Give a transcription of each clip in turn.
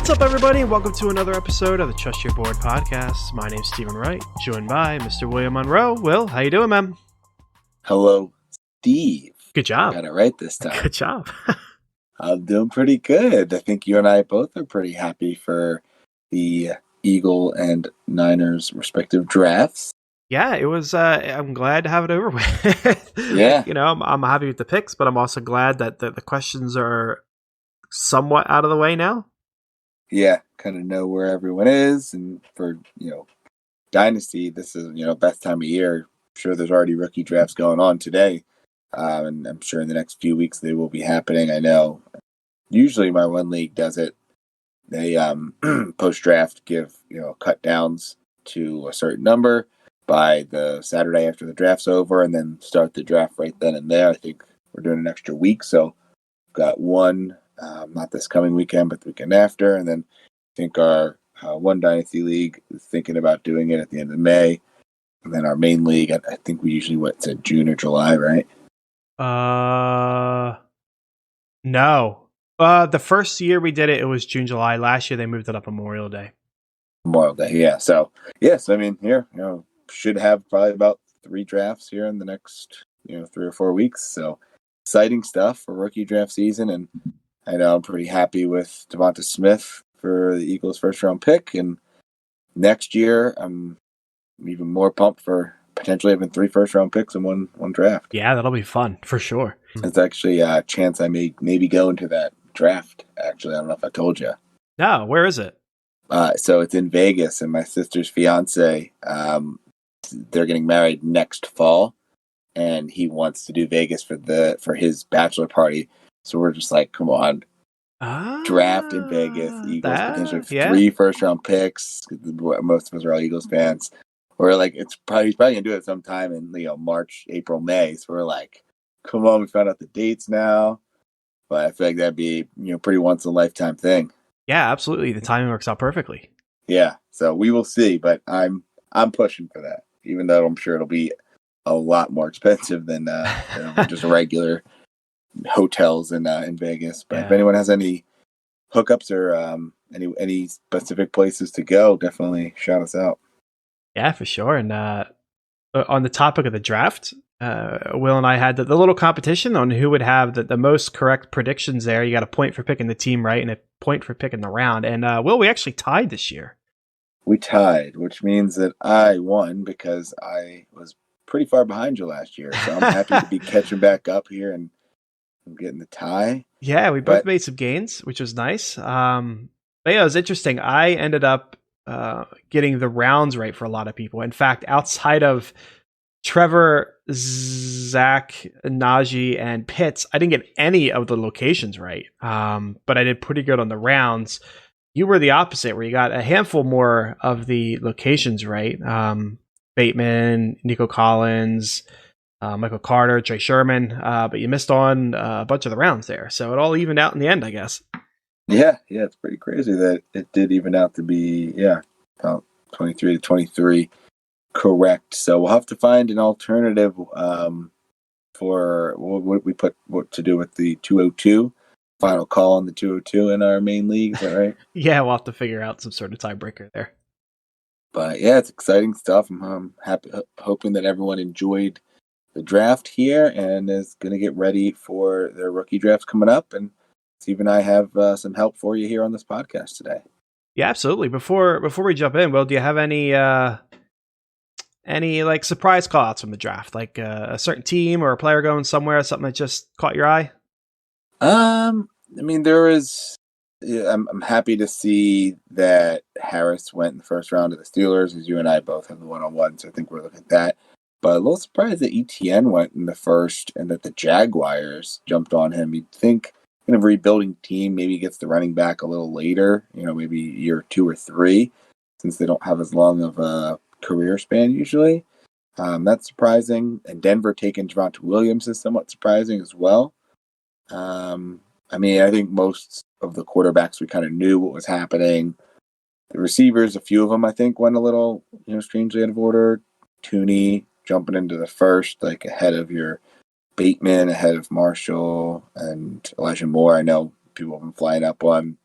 What's up, everybody, and welcome to another episode of the Trust Your Board podcast. My name's Stephen Wright, joined by Mr. William Monroe. Will, how you doing, man? Hello, Steve. Good job. Got it right this time. Good job. I'm doing pretty good. I think you and I both are pretty happy for the Eagle and Niners respective drafts. Yeah, it was. I'm glad to have it over with. Yeah. You know, I'm happy with the picks, but I'm also glad that the questions are somewhat out of the way now. Yeah, kind of know where everyone is, and for Dynasty, this is best time of year. I'm sure there's already rookie drafts going on today, and I'm sure in the next few weeks they will be happening. I know. Usually, my one league does it. They post draft give cut downs to a certain number by the Saturday after the draft's over, and then start the draft right then and there. I think we're doing an extra week, so we've got one. Not this coming weekend, but the weekend after. And then I think our one Dynasty League is thinking about doing it at the end of May. And then our main league, I think we usually said June or July, right? No. The first year we did it, it was June, July. Last year they moved it up Memorial Day. Memorial Day, yeah. So, yes, I mean, here, should have probably about 3 drafts here in the next, 3 or 4 weeks. So, exciting stuff for rookie draft season. And I know I'm pretty happy with Devonta Smith for the Eagles' first-round pick, and next year I'm even more pumped for potentially having 3 first-round picks in one draft. Yeah, that'll be fun for sure. It's actually a chance I may maybe go into that draft. Actually, I don't know if I told you. No, where is it? So it's in Vegas, and my sister's fiance, they're getting married next fall, and he wants to do Vegas for his bachelor party. So we're just like, come on, draft in Vegas. Eagles potentially 3 first-round picks. Most of us are all Eagles fans. We're like, he's probably gonna do it sometime in March, April, May. So we're like, come on, we found out the dates now. But I feel like that'd be pretty once in a lifetime thing. Yeah, absolutely. The timing works out perfectly. Yeah, so we will see, but I'm pushing for that, even though I'm sure it'll be a lot more expensive than just regular hotels in Vegas. But if anyone has any hookups or any specific places to go, definitely shout us out. Yeah, for sure. And on the topic of the draft, Will and I had the little competition on who would have the most correct predictions there. You got a point for picking the team right and a point for picking the round. And Will, we actually tied this year. We tied, which means that I won because I was pretty far behind you last year. So I'm happy to be catching back up here and getting the tie. Yeah, we both made some gains, which was nice. But yeah, it was interesting. I ended up getting the rounds right for a lot of people. In fact, outside of Trevor, Zach, Najee, and Pitts, I didn't get any of the locations right. But I did pretty good on the rounds. You were the opposite, where you got a handful more of the locations right. Bateman, Nico Collins, Michael Carter, Trey Sherman, but you missed on a bunch of the rounds there. So it all evened out in the end, I guess. Yeah, it's pretty crazy that it did even out to be, about 23 to 23 correct. So we'll have to find an alternative for what we put what to do with the 202, final call on the 202 in our main league. Is that right? Yeah, we'll have to figure out some sort of tiebreaker there. But yeah, it's exciting stuff. I'm happy, hoping that everyone enjoyed the draft here and is going to get ready for their rookie drafts coming up. And Steve and I have some help for you here on this podcast today. Yeah, absolutely. Before we jump in, Will, do you have any like surprise call outs from the draft, like a certain team or a player going somewhere, something that just caught your eye? I mean, there is. I'm happy to see that Harris went in the first round of the Steelers, as you and I both have the one-on-one, so I think we're looking at that. But a little surprised that ETN went in the first and that the Jaguars jumped on him. You'd think in a rebuilding team, maybe he gets the running back a little later, maybe year 2 or 3, since they don't have as long of a career span usually. That's surprising. And Denver taking Dante Williams is somewhat surprising as well. I mean, I think most of the quarterbacks, we kind of knew what was happening. The receivers, a few of them, I think, went a little, strangely out of order. Tooney jumping into the first, like ahead of your Bateman, ahead of Marshall and Elijah Moore. I know people have been flying up on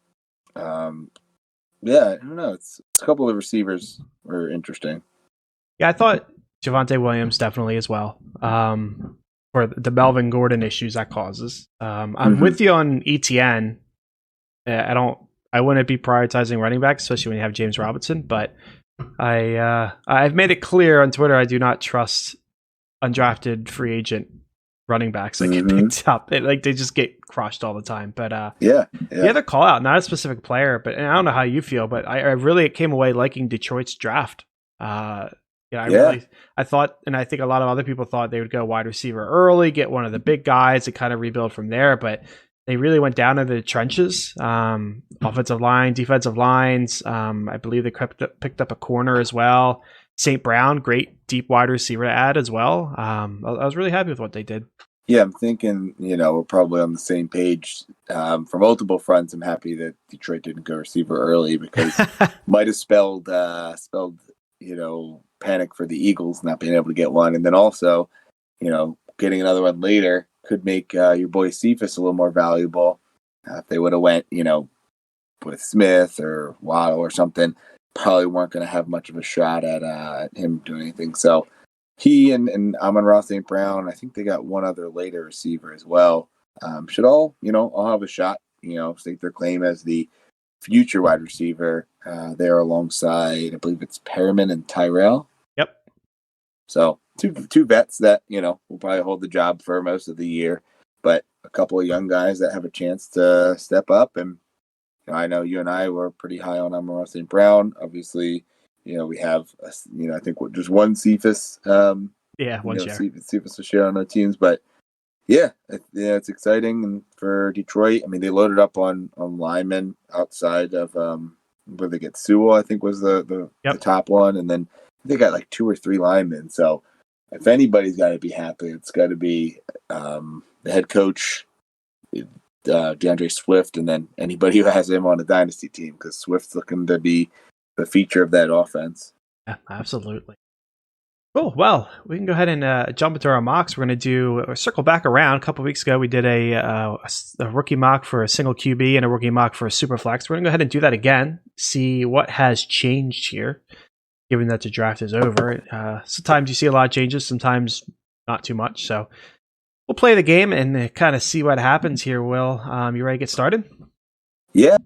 Yeah, I don't know. It's a couple of receivers were interesting. Yeah, I thought Javonte Williams definitely as well. For the Melvin Gordon issues that causes. I'm with you on ETN. I wouldn't be prioritizing running backs, especially when you have James Robinson. But I've made it clear on Twitter I do not trust undrafted free agent running backs that get picked up. They just get crushed all the time. But yeah. The other call out, not a specific player, but and I don't know how you feel, but I really came away liking Detroit's draft. I thought, and I think a lot of other people thought they would go wide receiver early, get one of the big guys, and kind of rebuild from there. But they really went down into the trenches, offensive line, defensive lines. I believe they picked up a corner as well. St. Brown, great deep wide receiver to add as well. I was really happy with what they did. Yeah, I'm thinking, we're probably on the same page for multiple fronts. I'm happy that Detroit didn't go receiver early because might have spelled panic for the Eagles not being able to get one. And then also, getting another one later could make your boy Cephas a little more valuable. If they would have went, with Smith or Waddle or something, probably weren't going to have much of a shot at him doing anything. So he and Amon-Ra St. Brown, I think they got one other later receiver as well. Should all have a shot, stake their claim as the future wide receiver there alongside, I believe it's Perriman and Tyrell. Yep. So two vets that, will probably hold the job for most of the year, but a couple of young guys that have a chance to step up. And I know you and I were pretty high on Amon-Ra St. Brown. Obviously, we have, I think just one Cephas. One share. Cephas will share on our teams, but it's exciting. And for Detroit, I mean, they loaded up on linemen outside of where they get Sewell, I think was the top one, and then they got like 2 or 3 linemen. So if anybody's got to be happy, it's got to be the head coach, DeAndre Swift, and then anybody who has him on a dynasty team, because Swift's looking to be the feature of that offense. Yeah, absolutely. Cool. Well, we can go ahead and jump into our mocks. We're going to circle back around. A couple of weeks ago, we did a rookie mock for a single QB and a rookie mock for a Superflex. We're going to go ahead and do that again, see what has changed here, given that the draft is over. Sometimes you see a lot of changes, sometimes not too much. So we'll play the game and kind of see what happens here, Will. You ready to get started? Yeah.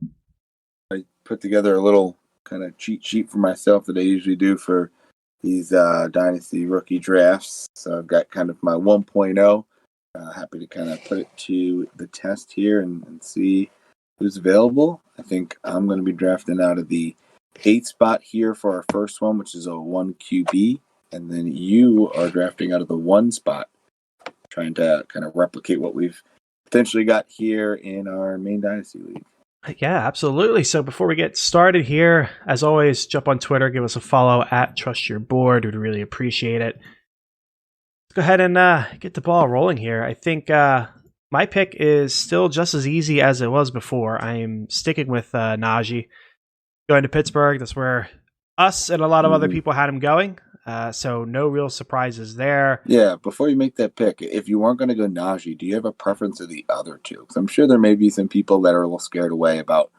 I put together a little kind of cheat sheet for myself that I usually do for these dynasty rookie drafts. So I've got kind of my 1.0. Happy to kind of put it to the test here and see who's available. I think I'm going to be drafting out of the 8th spot here for our first one, which is a 1 QB. And then you are drafting out of the 1 spot, trying to kind of replicate what we've potentially got here in our main dynasty league. Yeah, absolutely. So before we get started here, as always, jump on Twitter, give us a follow at Trust Your Board. We'd really appreciate it. Let's go ahead and get the ball rolling here. I think my pick is still just as easy as it was before. I am sticking with Najee. Going to Pittsburgh. That's where us and a lot of other people had him going. So no real surprises there. Yeah, before you make that pick, if you weren't going to go Najee, do you have a preference of the other two? Because I'm sure there may be some people that are a little scared away about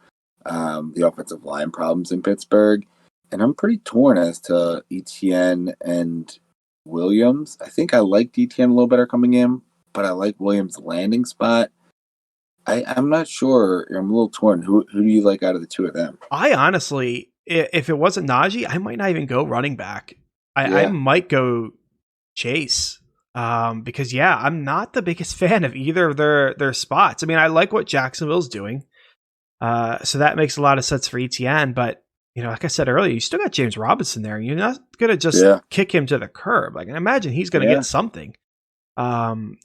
the offensive line problems in Pittsburgh. And I'm pretty torn as to Etienne and Williams. I think I liked Etienne a little better coming in, but I like Williams' landing spot. I'm not sure. I'm a little torn. Who do you like out of the two of them? I honestly, if it wasn't Najee, I might not even go running back. I might go Chase because, I'm not the biggest fan of either of their spots. I mean, I like what Jacksonville's doing. So that makes a lot of sense for Etienne. But, like I said earlier, you still got James Robinson there. You're not going to just kick him to the curb. Like, I imagine he's going to get something.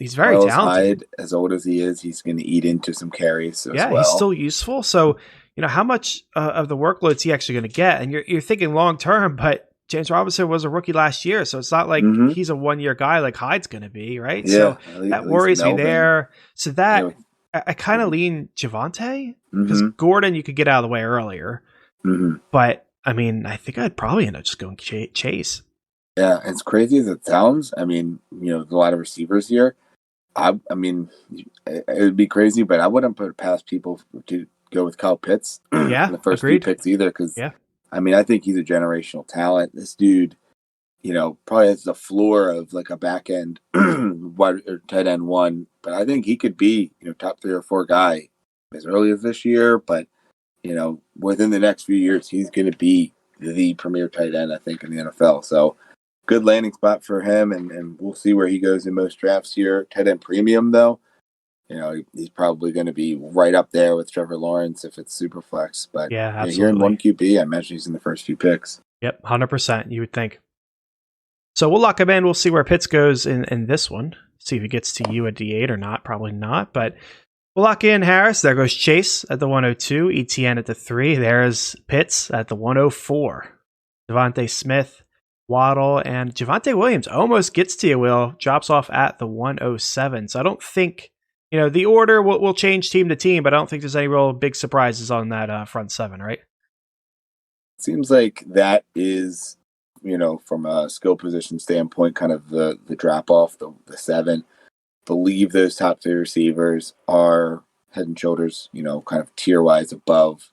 He's very talented. Hyde, as old as he is, he's going to eat into some carries as well. He's still useful. So, how much of the workload is he actually going to get? And you're thinking long term, but James Robinson was a rookie last year, so it's not like he's a 1-year guy like Hyde's going to be, right? Yeah, so that worries me there. So that I kind of lean Javonte because Gordon you could get out of the way earlier. But I mean, I think I'd probably end up just going Chase. Yeah, as crazy as it sounds, I mean, there's a lot of receivers here. I mean, it would be crazy, but I wouldn't put it past people to go with Kyle Pitts Yeah, in the first agreed. few picks either, because Yeah. I mean, I think he's a generational talent. This dude, probably has the floor of like a back end wide or tight end one, but I think he could be, top 3 or 4 guy as early as this year. But within the next few years, he's going to be the premier tight end, I think, in the NFL. So good landing spot for him, and we'll see where he goes in most drafts here. Tight end premium, though, he's probably going to be right up there with Trevor Lawrence if it's Superflex. But Yeah, absolutely. Here in 1 QB, I imagine he's in the first few picks. Yep, 100%, you would think. So we'll lock him in. We'll see where Pitts goes in this one. See if he gets to you at D8 or not. Probably not, but we'll lock in Harris. There goes Chase at the 102, ETN at the 3. There's Pitts at the 104. Devontae Smith, Waddle, and Javonte Williams almost gets to you, Will. Drops off at the 107. So I don't think, the order will change team to team, but I don't think there's any real big surprises on that front 7, right? Seems like that is, from a skill position standpoint, kind of the drop off, the 7. Believe those top 3 receivers are head and shoulders, kind of tier wise above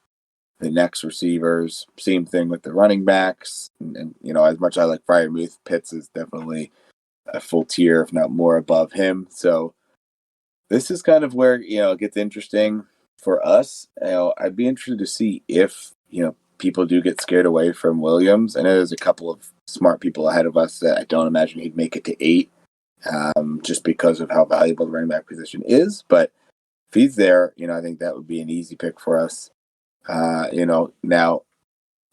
the next receivers. Same thing with the running backs. And as much as I like Freiermuth, Pitts is definitely a full tier, if not more, above him. So this is kind of where, it gets interesting for us. I'd be interested to see if, people do get scared away from Williams. I know there's a couple of smart people ahead of us that I don't imagine he'd make it to 8, just because of how valuable the running back position is. But if he's there, I think that would be an easy pick for us. Now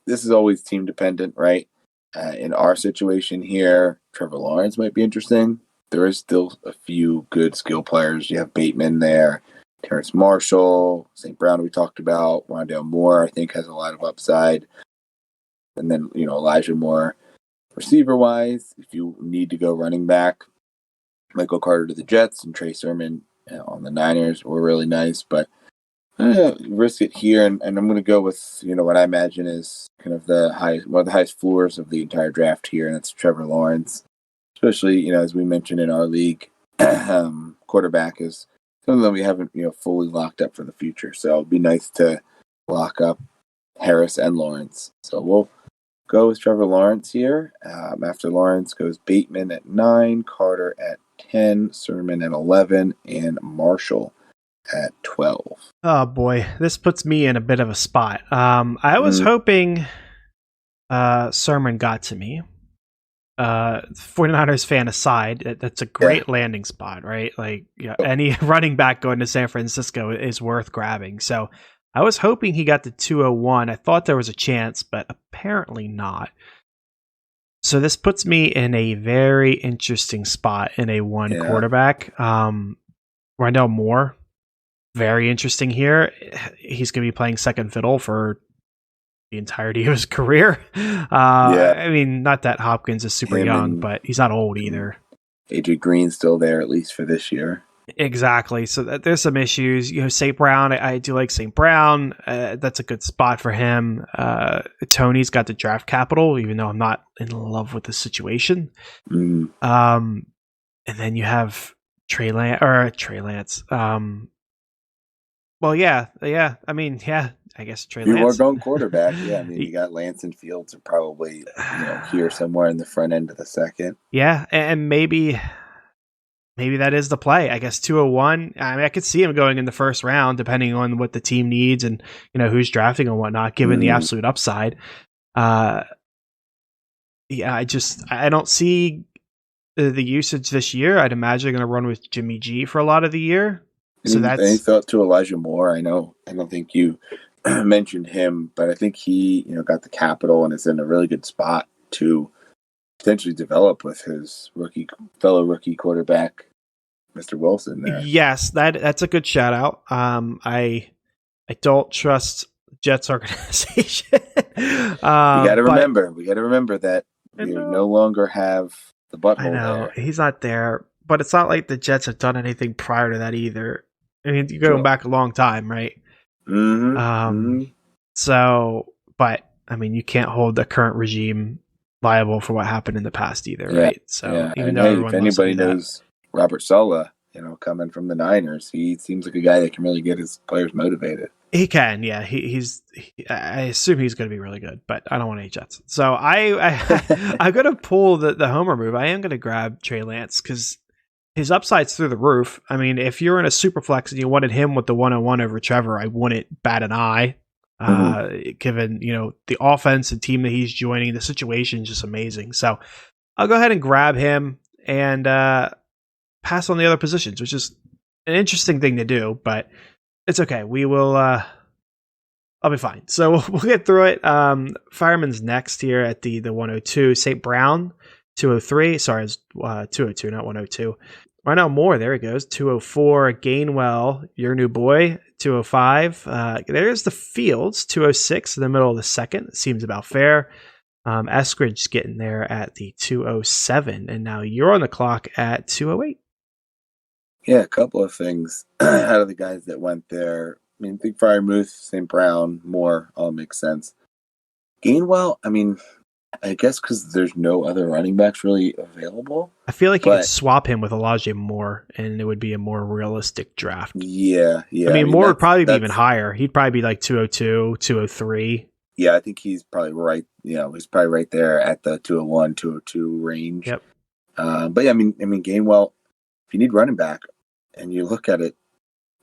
this is always team dependent, right? In our situation here, Trevor Lawrence might be interesting. There is still a few good skill players. You have Bateman there, Terrence Marshall, St. Brown we talked about, Rondelle Moore I think has a lot of upside. And then, Elijah Moore receiver-wise, if you need to go running back, Michael Carter to the Jets and Trey Sermon on the Niners were really nice. But risk it here, and I'm going to go with, what I imagine is kind of one of the highest floors of the entire draft here, and that's Trevor Lawrence. Especially, as we mentioned in our league, quarterback is something that we haven't, fully locked up for the future. So it'd be nice to lock up Harris and Lawrence. So we'll go with Trevor Lawrence here. After Lawrence goes Bateman at 9, Carter at 10, Sermon at 11, and Marshall at 12. Oh boy, this puts me in a bit of a spot. I was hoping Sermon got to me. 49ers fan aside, that's a great landing spot, right? Like, any running back going to San Francisco is worth grabbing. So I was hoping he got to 201. I thought there was a chance, but apparently not. So this puts me in a very interesting spot in a quarterback. Rondelle Moore, very interesting here. He's going to be playing second fiddle for the entirety of his career. I mean, not that Hopkins is super young, but he's not old either. AJ Green's still there, at least for this year. Exactly. So there's some issues. St. Brown, I do like St. Brown. That's a good spot for him. Tony's got the draft capital, even though I'm not in love with the situation. And then you have Trey Lance. Well, yeah. I mean, I guess Trey Lance. You are going quarterback. Yeah, I mean, you got Lance and Fields are probably here somewhere in the front end of the second. Yeah, and maybe that is the play. I guess 201. I mean, I could see him going in the first round, depending on what the team needs and who's drafting and whatnot, given the absolute upside. I don't see the usage this year. I'd imagine they're going to run with Jimmy G for a lot of the year. So that's any thought to Elijah Moore? I don't think you mentioned him, but I think he got the capital and is in a really good spot to potentially develop with his fellow rookie quarterback, Mr. Wilson there. Yes, that's a good shout out. I don't trust Jets organization. We got to remember that you no longer have the butthole. I know there. He's not there, but it's not like the Jets have done anything prior to that either. I mean, you're going back a long time, right? So, but I mean, you can't hold the current regime liable for what happened in the past either, right? So, even though if anybody knows Robert Saleh, coming from the Niners, he seems like a guy that can really get his players motivated. He can, yeah. I assume he's going to be really good, but I don't want any Jets. So I'm going to pull the homer move. I am going to grab Trey Lance because his upside's through the roof. I mean, if you're in a super flex and you wanted him with the 101 over Trevor, I wouldn't bat an eye. Given the offense and team that he's joining, the situation is just amazing. So I'll go ahead and grab him and pass on the other positions, which is an interesting thing to do, but it's okay. We will. I'll be fine. So we'll get through it. Fireman's next here at the 102. St. Brown 203. Sorry, it's 202, not 102. Rondelle Moore, there he goes. 204. Gainwell, your new boy, 205. There's the Fields, 206 in the middle of the second. It seems about fair. Eskridge's getting there at the 207, and now you're on the clock at 208. Yeah, a couple of things out of the guys that went there. I mean, Big Muth, St. Brown, Moore, all makes sense. Gainwell, I mean, I guess because there's no other running backs really available. I feel like you could swap him with Elijah Moore, and it would be a more realistic draft. Yeah. I mean Moore would probably be even higher. He'd probably be like 202, 203. Yeah, I think he's probably right. He's probably right there at the 201, 202 range. Yep. But yeah, I mean, Gainwell, if you need running back, and you look at it,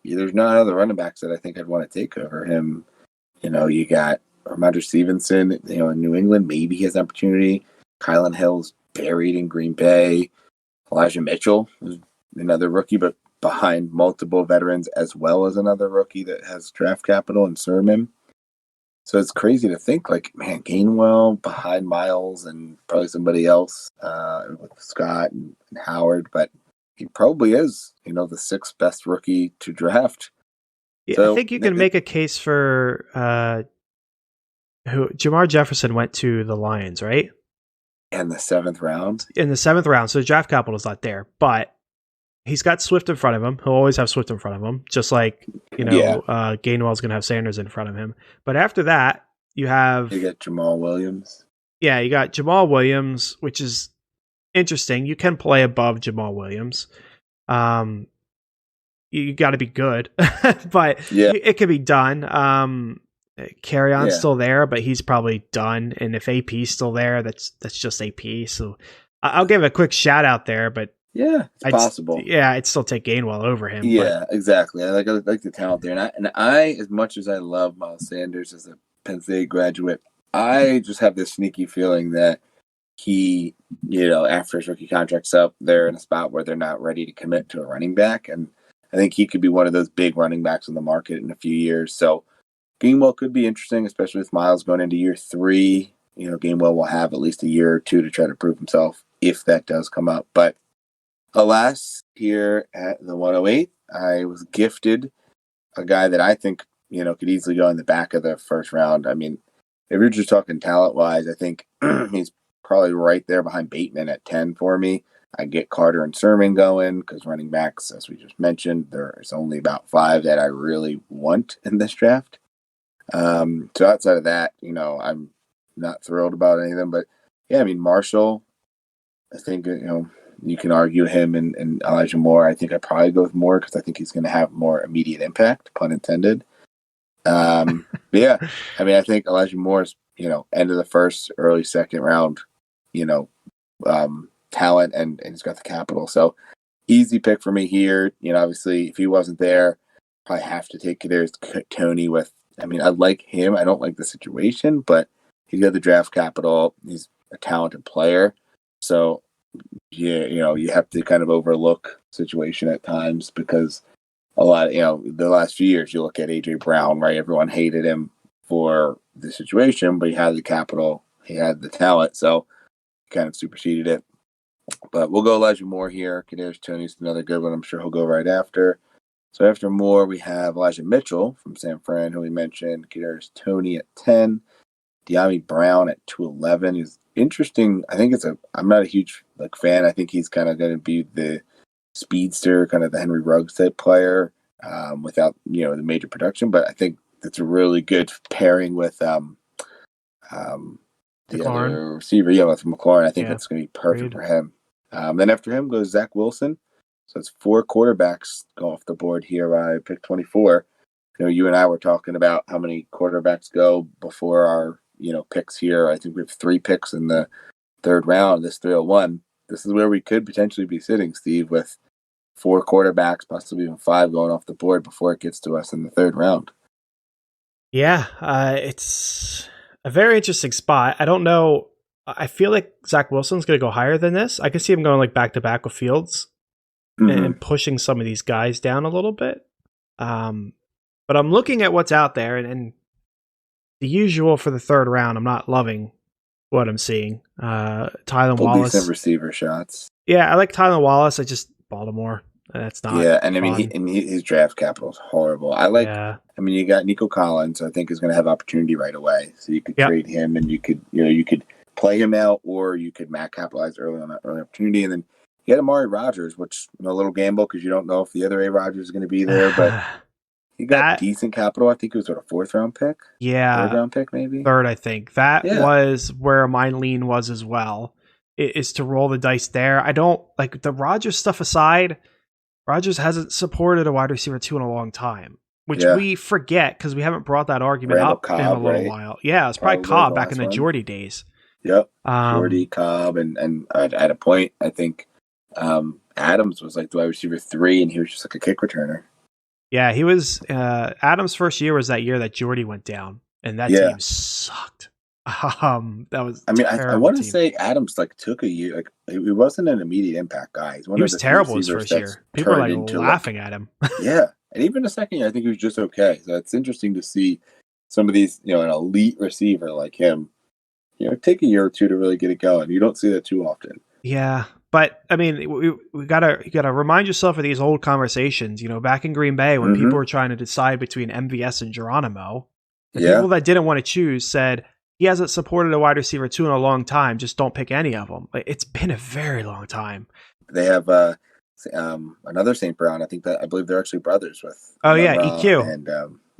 there's no other running backs that I think I'd want to take over him. You got Ramondre Stevenson, in New England, maybe he has an opportunity. Kylan Hill's buried in Green Bay. Elijah Mitchell is another rookie, but behind multiple veterans as well as another rookie that has draft capital in Sermon. So it's crazy to think, Gainwell behind Miles and probably somebody else with Scott and Howard, but he probably is, the sixth best rookie to draft. Yeah, so, I think you can make a case for Jamar Jefferson went to the Lions, right? In the seventh round. So the draft capital is not there, but he's got Swift in front of him. He'll always have Swift in front of him, just like Gainwell's going to have Sanders in front of him. But after that, you got Jamal Williams. Yeah, you got Jamal Williams, which is interesting. You can play above Jamal Williams. You got to be good, but it can be done. Carry-on's still there, but he's probably done. And if AP's still there, that's just AP. So I'll give a quick shout out there, but yeah, it's possible. I'd still take Gainwell over him. Yeah, exactly. I like the talent there, and I, as much as I love Miles Sanders as a Penn State graduate, I just have this sneaky feeling that he, after his rookie contract's up, they're in a spot where they're not ready to commit to a running back, and I think he could be one of those big running backs on the market in a few years. So Gainwell could be interesting, especially with Miles going into year 3. Gainwell will have at least a year or two to try to prove himself if that does come up. But alas, here at the 108, I was gifted a guy that I think, could easily go in the back of the first round. I mean, if you're just talking talent-wise, I think he's probably right there behind Bateman at 10 for me. I get Carter and Sermon going because running backs, as we just mentioned, there's only about 5 that I really want in this draft. So outside of that, I'm not thrilled about any of them. But yeah, I mean, Marshall, I think, you can argue him and Elijah Moore. I think I'd probably go with Moore because I think he's going to have more immediate impact, pun intended. But yeah, I mean, I think Elijah Moore's, end of the first, early second round, talent and he's got the capital. So easy pick for me here. Obviously, if he wasn't there, probably have to take Kadarius Toney with. I mean, I like him. I don't like the situation, but he's got the draft capital. He's a talented player. So, you have to kind of overlook situation at times because a lot, the last few years, you look at A.J. Brown, right? Everyone hated him for the situation, but he had the capital. He had the talent. So, he kind of superseded it. But we'll go Elijah Moore here. Kadarius Toney's another good one. I'm sure he'll go right after. So after Moore, we have Elijah Mitchell from San Fran, who we mentioned. Kadarius Toney at 10. De'Ami Brown at 211. He's interesting. I think I'm not a huge fan. I think he's kind of going to be the speedster, kind of the Henry Ruggs type player without, the major production. But I think that's a really good pairing with the other receiver, with McLaurin. I think that's going to be perfect for him. Then after him goes Zach Wilson. So it's 4 quarterbacks go off the board here by pick 24. You and I were talking about how many quarterbacks go before our, picks here. I think we have 3 picks in the third round, this 301. This is where we could potentially be sitting, Steve, with 4 quarterbacks, possibly even 5 going off the board before it gets to us in the third round. Yeah, it's a very interesting spot. I don't know. I feel like Zach Wilson's going to go higher than this. I can see him going like back to back with Fields and pushing some of these guys down a little bit. But I'm looking at what's out there, and the usual for the third round, I'm not loving what I'm seeing. Tylan Wallace. Decent receiver shots. Yeah, I like Tylan Wallace. I just Baltimore. That's not. Yeah, and I mean, his draft capital is horrible. I mean, you got Nico Collins, I think, is going to have opportunity right away. So you could trade him, and you could play him out, or you could capitalize early on that early opportunity. And then you got Amari Rogers, which a little gamble because you don't know if the other A. Rogers is going to be there, but he got decent capital. I think it was a 4th round pick. Yeah, 3rd round pick, maybe 3rd. I think that was where my lean was as well. Is to roll the dice there. I don't like the Rogers stuff aside. Rogers hasn't supported a wide receiver 2 in a long time, which we forget because we haven't brought that argument up in a little while. Yeah, it's probably Cobb back in the Jordy days. Yep, Jordy, Cobb, and at a point, I think Adams was like the wide receiver 3, and he was just like a kick returner. Yeah, he was. Adams' first year was that year that Jordy went down, and that team sucked. That was. I mean, I want to say Adams took a year. Like he wasn't an immediate impact guy. He was terrible his first year. People are laughing at him. Yeah, and even the second year, I think he was just okay. So it's interesting to see some of these, an elite receiver like him, take a year or 2 to really get it going. You don't see that too often. Yeah, but I mean, you gotta remind yourself of these old conversations. Back in Green Bay when people were trying to decide between MVS and Geronimo, the people that didn't want to choose said, he hasn't supported a wide receiver 2 in a long time. Just don't pick any of them. It's been a very long time. They have another St. Brown. I believe they're actually brothers with. Oh yeah, EQ. And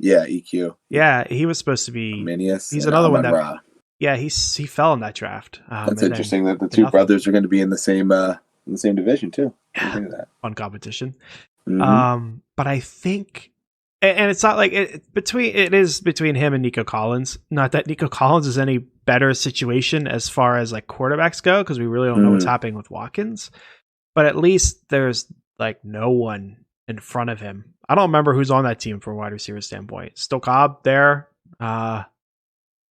EQ. Yeah, he was supposed to be. Minius. He's another one that. Yeah, he fell in that draft. That's interesting that the 2 brothers are going to be in the same division too. Yeah, fun competition. But I think. And it's not like it is between him and Nico Collins. Not that Nico Collins is any better situation as far as like quarterbacks go, because we really don't know what's happening with Watkins. But at least there's like no one in front of him. I don't remember who's on that team from a wide receiver standpoint. Still Cobb there.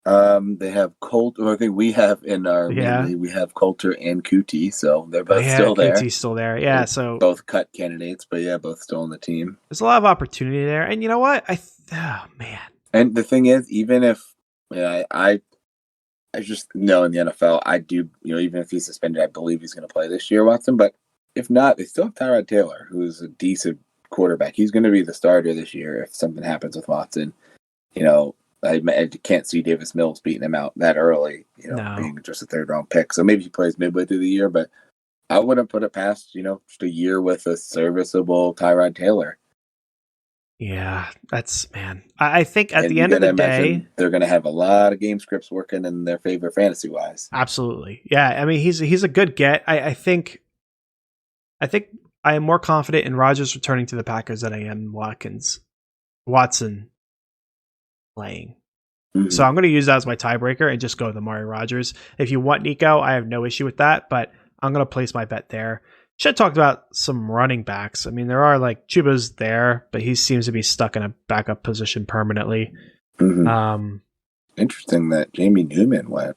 They have Coulter. I think we have in our we have Coulter and Kuti, so they're both still there. Kuti's still there. Yeah, they're so both cut candidates, but both still on the team. There's a lot of opportunity there, and you know what? Man. And the thing is, even if I just know in the NFL, I do even if he's suspended, I believe he's going to play this year, Watson. But if not, they still have Tyrod Taylor, who's a decent quarterback. He's going to be the starter this year if something happens with Watson. I can't see Davis Mills beating him out that early, being just a 3rd round pick. So maybe he plays midway through the year, but I wouldn't put it past, just a year with a serviceable Tyrod Taylor. Yeah, I think at the end of the day, they're going to have a lot of game scripts working in their favor fantasy wise. Absolutely. Yeah. I mean, he's a good get. I think I am more confident in Rodgers returning to the Packers than I am Watson playing. So I'm going to use that as my tiebreaker and just go with Amari Rogers. If you want Nico, I have no issue with that, but I'm going to place my bet there. Should have talked about some running backs. I mean, there are like Chuba's there, but he seems to be stuck in a backup position permanently. Interesting that Jamie Newman went.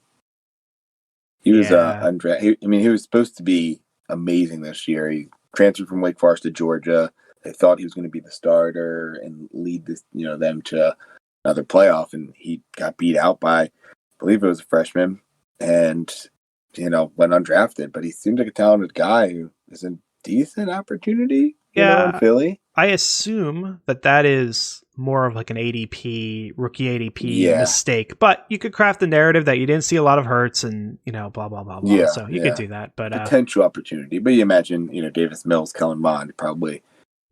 He was undrafted. He was supposed to be amazing this year. He transferred from Wake Forest to Georgia. They thought he was going to be the starter and lead this, them to another playoff, and he got beat out by, I believe it was a freshman, and went undrafted. But he seems like a talented guy who is a decent opportunity. In Philly. I assume that is more of like an rookie ADP mistake. But you could craft the narrative that you didn't see a lot of hurts and blah blah blah blah. Yeah, so you could do that. But potential opportunity. But you imagine Davis Mills, Kellen Mond, probably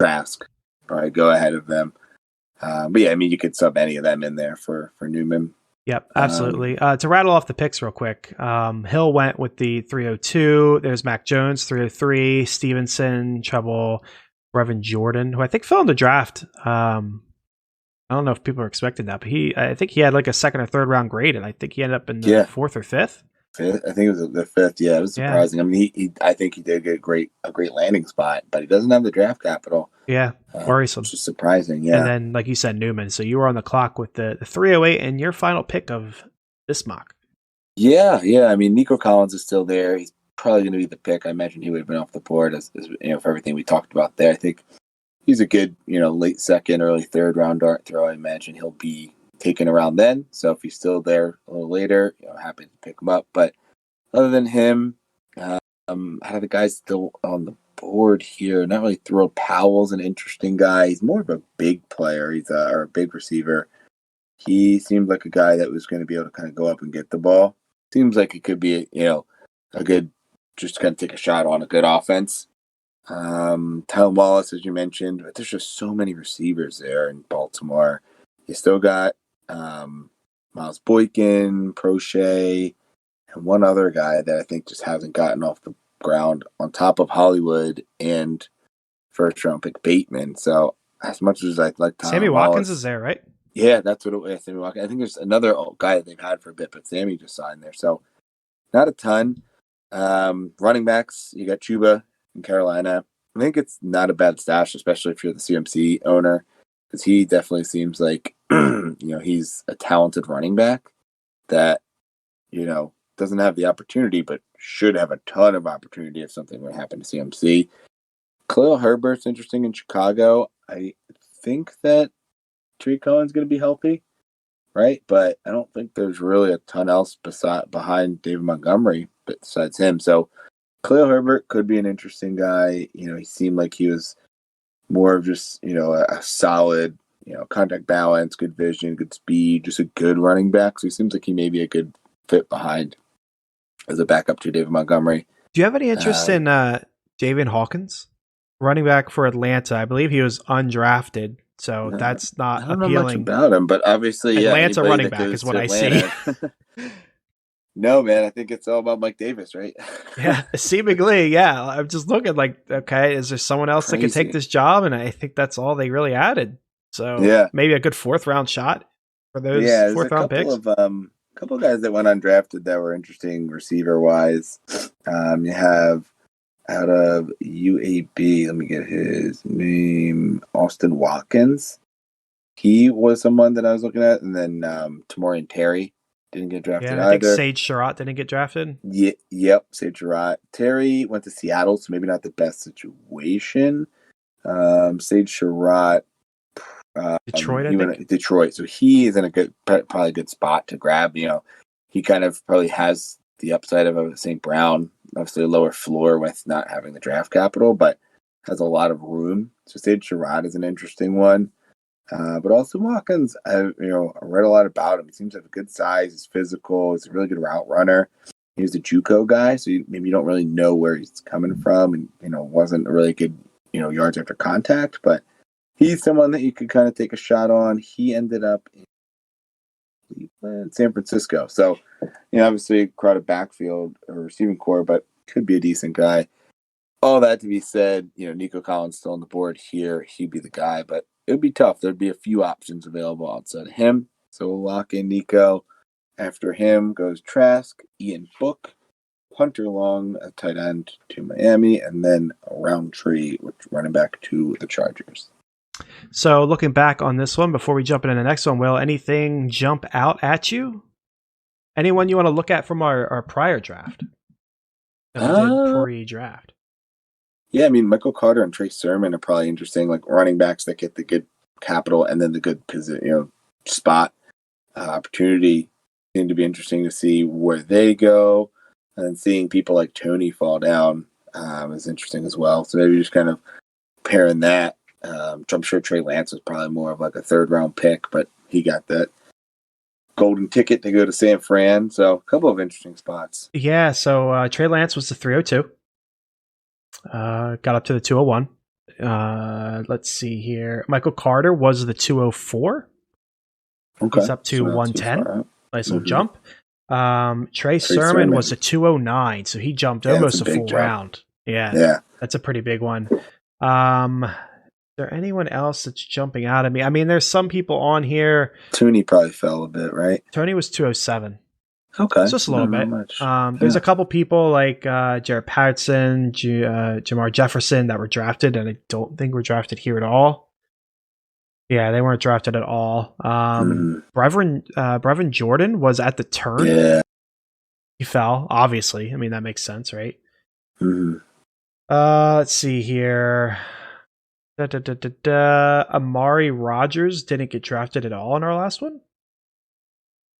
Trask, probably go ahead of them. But you could sub any of them in there for Newman. Yep, absolutely. To rattle off the picks real quick, Hill went with the 302. There's Mac Jones, 303. Stevenson, Treble, Brevin Jordan, who I think fell in the draft. I don't know if people are expecting that, but I think he had like a second or third round grade, and I think he ended up in the Yeah, fourth or fifth. fifth. I think it was the fifth. Yeah, it was Yeah. surprising. I mean, I think he did get a great landing spot, but he doesn't have the draft capital. Yeah. Worrisome. Which is surprising. Yeah. And then, like you said, Newman. So you were on the clock with the 308 and your final pick of this mock. Yeah. I mean, Nico Collins is still there. He's probably going to be the pick. I imagine he would have been off the board as for everything we talked about there. I think he's a good, late second, early third round dart throw. I imagine he'll be taken around then. So if he's still there a little later, happy to pick him up. But other than him, out of the guys still on the board here, not really thrilled. Powell's an interesting guy. He's more of a big player. He's a big receiver. He seemed like a guy that was going to be able to kind of go up and get the ball. Seems like it could be, a good, just kind of take a shot on a good offense. Tylen Wallace, as you mentioned, but there's just so many receivers there in Baltimore. You still got Miles Boykin, Prochet, and one other guy that I think just hasn't gotten off the ground on top of Hollywood and first round pick Bateman. So as much as I'd like Sammy Watkins is there, right? Yeah, that's what it was. Sammy Watkins. I think there's another guy that they've had for a bit, but Sammy just signed there. So not a ton. Running backs, you got Chuba in Carolina. I think it's not a bad stash, especially if you're the CMC owner, because he definitely seems like he's a talented running back that doesn't have the opportunity, but should have a ton of opportunity if something would happen to CMC. Khalil Herbert's interesting in Chicago. I think that Tree Cohen's going to be healthy, right? But I don't think there's really a ton else behind David Montgomery besides him. So Khalil Herbert could be an interesting guy. He seemed like he was more of just, a solid, contact balance, good vision, good speed, just a good running back. So he seems like he may be a good fit behind as a backup to David Montgomery. Do you have any interest in Javian Hawkins, running back for Atlanta? I believe he was undrafted, so that's not appealing. I don't know much about him, but obviously, Atlanta running back is what Atlanta. I see. No, man, I think it's all about Mike Davis, right? Yeah, seemingly, yeah. I'm just looking like, okay, is there someone else that can take this job? And I think that's all they really added. So maybe a good fourth round shot for those fourth round picks. A couple of guys that went undrafted that were interesting receiver wise. You have out of UAB, let me get his name, Austin Watkins. He was someone that I was looking at, and then Tamorian Terry didn't get drafted either. I think Sage Surratt didn't get drafted. Yep, Sage Surratt. Terry went to Seattle, so maybe not the best situation. Sage Surratt. Detroit, I think. Detroit. So he is in probably a good spot to grab. He kind of probably has the upside of a St. Brown, obviously a lower floor with not having the draft capital, but has a lot of room. So Sage Surratt is an interesting one. But also Watkins, I read a lot about him. He seems to have a good size. He's physical. He's a really good route runner. He was a JUCO guy, so maybe you don't really know where he's coming from, and wasn't a really good yards after contact. But he's someone that you could kind of take a shot on. He ended up in Cleveland, San Francisco. So obviously crowded backfield or receiving core, but could be a decent guy. All that to be said, Nico Collins still on the board here. He'd be the guy, but it would be tough. There'd be a few options available outside of him. So we'll lock in Nico. After him goes Trask, Ian Book, Hunter Long, a tight end to Miami, and then a Roundtree, which running back to the Chargers. So looking back on this one, before we jump into the next one, Will, anything jump out at you? Anyone you want to look at from our prior draft? Pre-draft. Yeah, I mean, Michael Carter and Trey Sermon are probably interesting, like running backs that get the good capital and then the good spot opportunity. Seem to be interesting to see where they go, and then seeing people like Tony fall down is interesting as well. So maybe just kind of pairing that. I'm sure Trey Lance was probably more of like a third round pick, but he got that golden ticket to go to San Fran. So a couple of interesting spots. Yeah, so Trey Lance was the 302. Got up to the 201. Let's see here. Michael Carter was the 204. Okay. He's up to 110. Nice little jump. Trey Sermon was a 209, so he jumped almost a full round. Yeah. That's a pretty big one. there anyone else that's jumping out at me? I mean, there's some people on here. Tooney probably fell a bit, right? Tony was 207. Okay. It's just a little Not bit. much. There's a couple people like Jared Patterson, Jamar Jefferson that were drafted, and I don't think were drafted here at all. Yeah, they weren't drafted at all. Brevin Jordan was at the turn. Yeah. He fell, obviously. I mean, that makes sense, right? Mm-hmm. Let's see here. Amari Rogers didn't get drafted at all in our last one.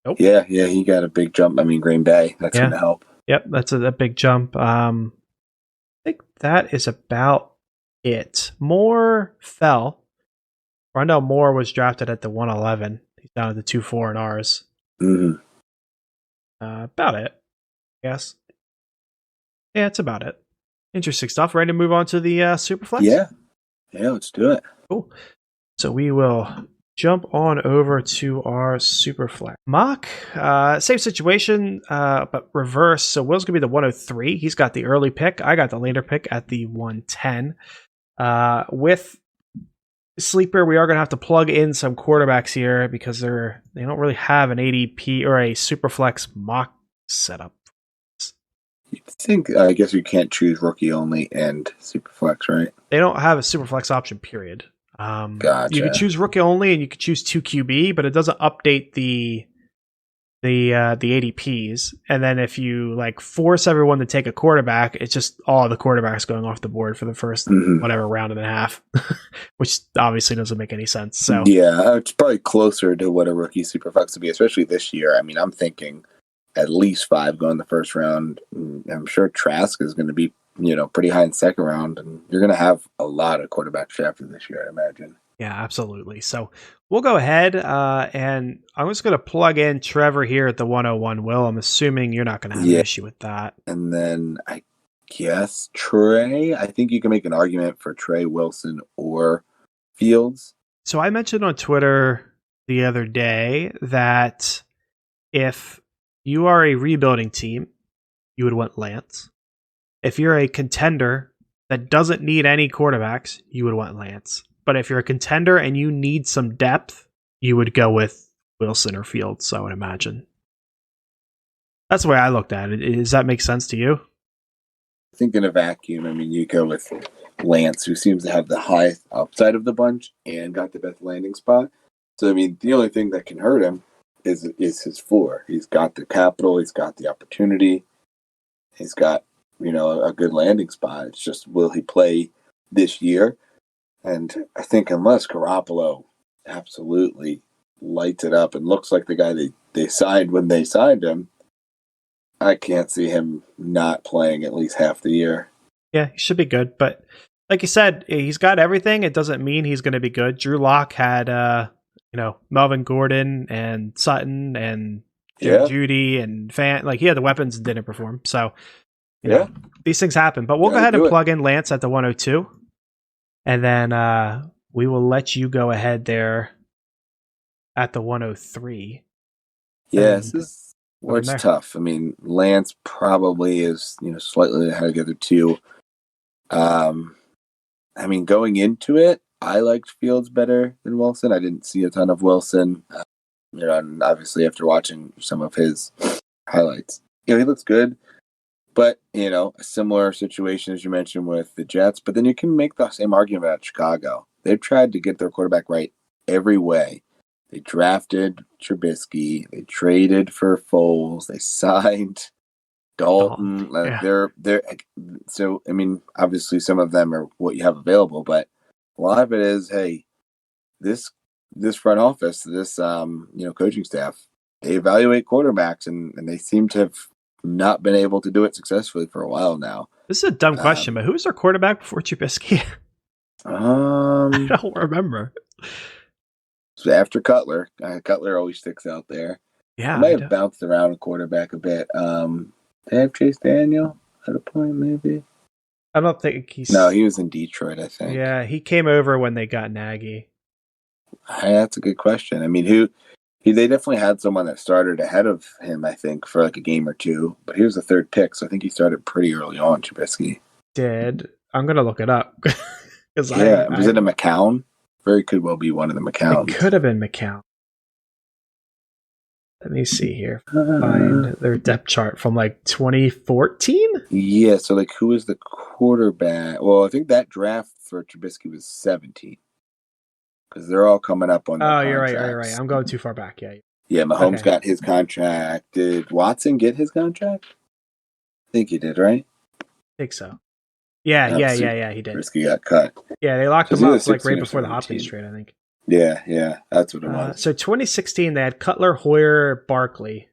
Nope. Yeah, he got a big jump. I mean, Green Bay, that's going to help. Yep, that's a big jump. I think that is about it. Moore fell. Rondelle Moore was drafted at the 111. He's down at the 2-4 in ours. Mm-hmm. About it, I guess. Yeah, it's about it. Interesting stuff. Ready to move on to the Superflex? Yeah, let's do it. Cool. So we will jump on over to our Superflex. Mock, same situation, but reverse. So Will's going to be the 103. He's got the early pick. I got the later pick at the 110. With Sleeper, we are going to have to plug in some quarterbacks here because they don't really have an ADP or a Superflex mock setup. You think, I guess you can't choose rookie only and Superflex, right? They don't have a Superflex option, period. Gotcha. You could choose rookie only and you could choose 2 QB, but it doesn't update the ADPs. And then if you like force everyone to take a quarterback, it's just all the quarterbacks going off the board for the first whatever round and a half, which obviously doesn't make any sense. So yeah, it's probably closer to what a rookie Superflex would be, especially this year. I mean, I'm thinking at least 5 going the first round. I'm sure Trask is going to be, pretty high in second round, and you're going to have a lot of quarterbacks drafted this year, I imagine. Yeah, absolutely. So we'll go ahead and I'm just going to plug in Trevor here at the 101. Will, I'm assuming you're not going to have an issue with that. And then I guess Trey. I think you can make an argument for Trey, Wilson, or Fields. So I mentioned on Twitter the other day that if you are a rebuilding team, you would want Lance. If you're a contender that doesn't need any quarterbacks, you would want Lance. But if you're a contender and you need some depth, you would go with Wilson or Fields, I would imagine. That's the way I looked at it. Does that make sense to you? I think in a vacuum, I mean, you go with Lance, who seems to have the highest upside of the bunch and got the best landing spot. So, I mean, the only thing that can hurt him is his floor. He's got the capital. He's got the opportunity. He's got, a good landing spot. It's just, will he play this year? And I think unless Garoppolo absolutely lights it up and looks like the guy they signed when they signed him, I can't see him not playing at least half the year. Yeah, he should be good. But like you said, he's got everything. It doesn't mean he's going to be good. Drew Lock had, Melvin Gordon and Sutton and Judy and Fan. Like, he had the weapons and didn't perform. So, these things happen. But we'll go ahead and plug in Lance at the 102. And then we will let you go ahead there at the 103. Yeah, this is where it's tough. I mean, Lance probably is, slightly ahead of the other two. I mean, going into it, I liked Fields better than Wilson. I didn't see a ton of Wilson, and obviously after watching some of his highlights, he looks good. But, a similar situation as you mentioned with the Jets. But then you can make the same argument about Chicago. They've tried to get their quarterback right every way. They drafted Trubisky. They traded for Foles. They signed Dalton. They're so, I mean, obviously some of them are what you have available. But a lot of it is, hey, this front office, this coaching staff, they evaluate quarterbacks, and they seem to have not been able to do it successfully for a while now. This is a dumb question, but who was our quarterback before Trubisky? I don't remember. So after Cutler, Cutler always sticks out there. Yeah, I might have bounced around a quarterback a bit. They have Chase Daniel at a point, maybe. I don't think he's. No, he was in Detroit, I think. Yeah, he came over when they got Nagy. That's a good question. I mean, they definitely had someone that started ahead of him, I think, for like a game or two. But he was the third pick, so I think he started pretty early on, Trubisky. I'm going to look it up. Because Yeah, was it a McCown? Very could well be one of the McCowns. It could have been McCown. Let me see here. Find their depth chart from like 2014. Yeah, so like who was the quarterback? Well, I think that draft for Trubisky was 17 because they're all coming up on. Oh, you're right. You're right. I'm going too far back. Yeah. Yeah, Mahomes got his contract. Did Watson get his contract? I think he did, right? I think so. Yeah. He did. Trubisky got cut. Yeah, they locked him up like right before the Hopkins trade, I think. Yeah, that's what it was. So 2016, they had Cutler, Hoyer, Barkley.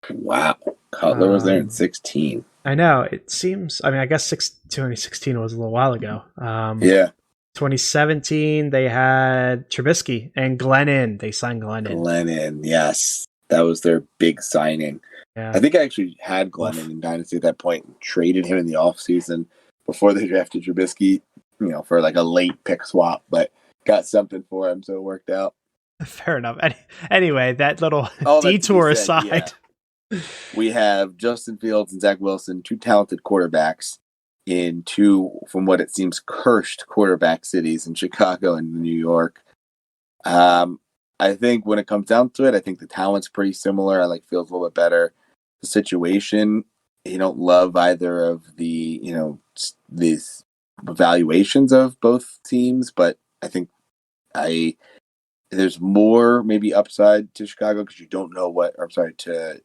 Wow, Cutler was there in 16. I know. It seems. I mean, I guess 2016 was a little while ago. Yeah. 2017, they had Trubisky and Glennon. They signed Glennon. Glennon, yes, that was their big signing. Yeah. I think I actually had Glennon in Dynasty at that point and traded him in the offseason before they drafted Trubisky, for like a late pick swap, but got something for him, so it worked out. Fair enough. Anyway, that little detour aside. Yeah. We have Justin Fields and Zach Wilson, two talented quarterbacks in two, from what it seems, cursed quarterback cities in Chicago and New York. I think when it comes down to it, I think the talent's pretty similar. I like Fields a little bit better. The situation, you don't love either of the, these evaluations of both teams, but I think there's more maybe upside to Chicago because you don't know to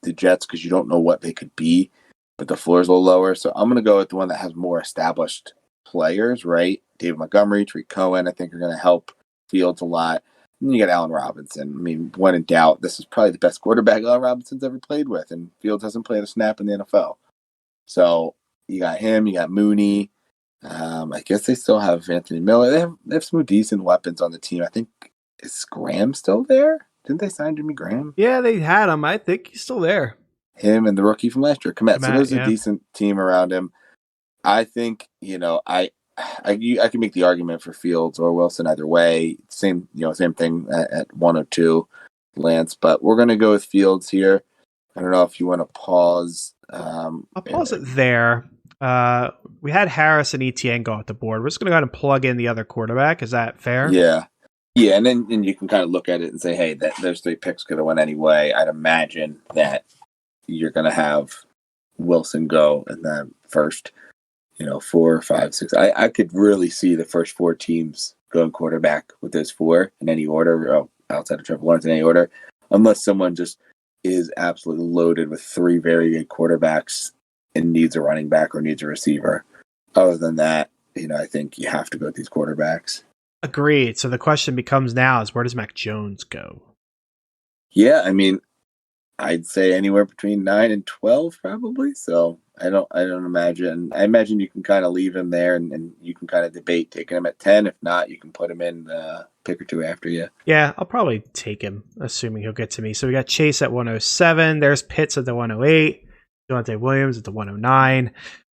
the Jets because you don't know what they could be, but the floor is a little lower. So I'm going to go with the one that has more established players, right? David Montgomery, Tariq Cohen, I think are going to help Fields a lot. And then you got Allen Robinson. I mean, when in doubt, this is probably the best quarterback Allen Robinson's ever played with, and Fields hasn't played a snap in the NFL. So you got him, you got Mooney. I guess they still have Anthony Miller. They have some decent weapons on the team. I think, is Graham still there? Didn't they sign Jimmy Graham? Yeah, they had him. I think he's still there. Him and the rookie from last year, Komet. So there's a decent team around him. I think, I can make the argument for Fields or Wilson either way. Same thing at 102, Lance. But we're going to go with Fields here. I don't know if you want to pause. I'll pause it there. We had Harris and ETN go off the board. We're just going to go ahead and plug in the other quarterback. Is that fair? Yeah, and then you can kind of look at it and say, hey, those three picks could have went anyway. I'd imagine that you're going to have Wilson go in the first, 4, 5, 6. I could really see the first four teams going quarterback with those four in any order, outside of Trevor Lawrence in any order, unless someone just is absolutely loaded with three very good quarterbacks and needs a running back or needs a receiver. Other than that, I think you have to go with these quarterbacks. Agreed. So the question becomes now is, where does Mac Jones go? Yeah, I mean, I'd say anywhere between 9 and 12 probably. So I don't imagine. I imagine you can kind of leave him there and you can kind of debate taking him at 10. If not, you can put him in a pick or two after you. Yeah, I'll probably take him, assuming he'll get to me. So we got Chase at 107. There's Pitts at the 108. Dante Williams at the 109.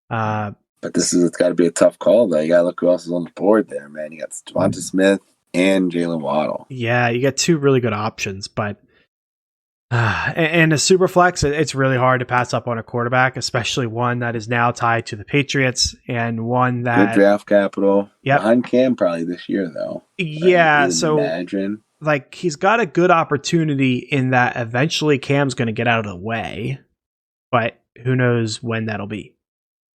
But it's got to be a tough call, though. You got to look who else is on the board there, man. You got Devonta Smith and Jalen Waddle. Yeah, you got two really good options, but and a super flex, it's really hard to pass up on a quarterback, especially one that is now tied to the Patriots and one that good draft capital. Yeah, behind Cam probably this year, though. Yeah, so imagine he's got a good opportunity in that eventually Cam's going to get out of the way, but who knows when that'll be.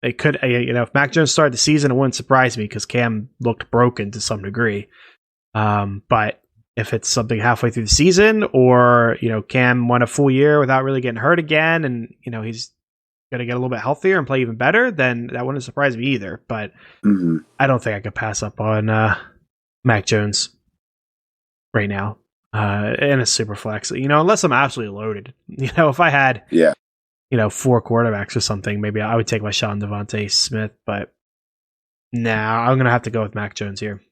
It could, if Mac Jones started the season, it wouldn't surprise me because Cam looked broken to some degree. But if it's something halfway through the season, or Cam won a full year without really getting hurt again, and he's going to get a little bit healthier and play even better, then that wouldn't surprise me either. But I don't think I could pass up on Mac Jones right now in a super flex. Unless I'm absolutely loaded. If I had 4 quarterbacks or something, maybe I would take my shot on Devonta Smith. But I'm going to have to go with Mac Jones here.